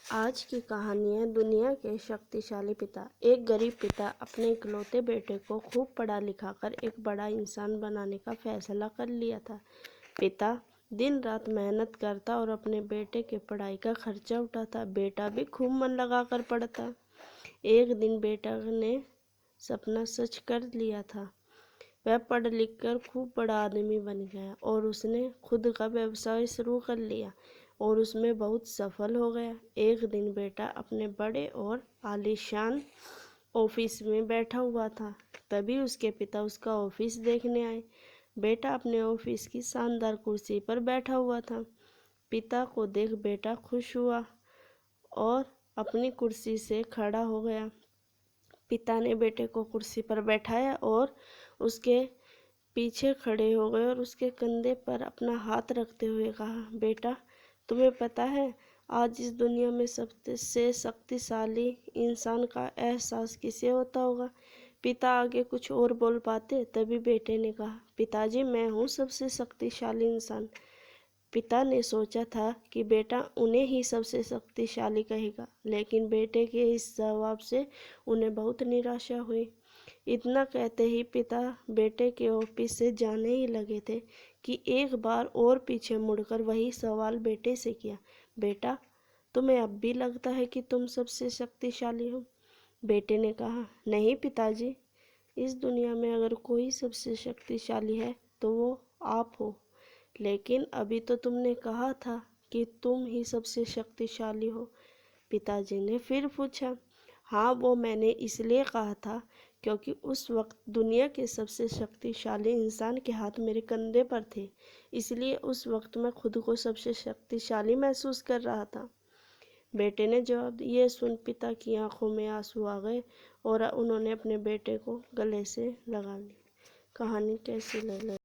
आज की कहानी है दुनिया के शक्तिशाली पिता। एक गरीब पिता अपने इकलौते बेटे को खूब पढ़ा लिखा कर एक बड़ा इंसान बनाने का फैसला कर लिया था। पिता दिन रात मेहनत करता और अपने बेटे के पढ़ाई का खर्चा उठाता। बेटा भी खूब मन लगा कर पढ़ता। एक दिन बेटा ने सपना सच कर लिया था। वह पढ़ लिख कर खूब बड़ा आदमी बन गया और उसने खुद का व्यवसाय शुरू कर लिया और उसमें बहुत सफल हो गया। एक दिन बेटा अपने बड़े और आलीशान ऑफिस में बैठा हुआ था। तभी उसके पिता उसका ऑफिस देखने आए। बेटा अपने ऑफिस की शानदार कुर्सी पर बैठा हुआ था। पिता को देख बेटा खुश हुआ और अपनी कुर्सी से खड़ा हो गया। पिता ने बेटे को कुर्सी पर बैठाया और उसके पीछे खड़े हो गए और उसके कंधे पर अपना हाथ रखते हुए कहा, बेटा तुम्हें पता है आज इस दुनिया में सबसे शक्तिशाली इंसान का एहसास किसे होता होगा। पिता आगे कुछ और बोल पाते तभी बेटे ने कहा, पिताजी मैं हूँ सबसे शक्तिशाली इंसान। पिता ने सोचा था कि बेटा उन्हें ही सबसे शक्तिशाली कहेगा, लेकिन बेटे के इस जवाब से उन्हें बहुत निराशा हुई। इतना कहते ही पिता बेटे के ऑफिस से जाने ही लगे थे कि एक बार और पीछे मुड़कर वही सवाल बेटे से किया, बेटा तुम्हें अब भी लगता है कि तुम सबसे शक्तिशाली हो। बेटे ने कहा, नहीं पिताजी, इस दुनिया में अगर कोई सबसे शक्तिशाली है तो वो आप हो, लेकिन अभी तो तुमने कहा था कि तुम ही सबसे शक्तिशाली हो। पिताजी ने फिर पूछा, हाँ वो मैंने इसलिए कहा था क्योंकि उस वक्त दुनिया के सबसे शक्तिशाली इंसान के हाथ मेरे कंधे पर थे, इसलिए उस वक्त मैं खुद को सबसे शक्तिशाली महसूस कर रहा था। बेटे ने जवाब दिया। ये सुन पिता की आंखों में आंसू आ गए और उन्होंने अपने बेटे को गले से लगा लिया। कहानी कैसी लगी?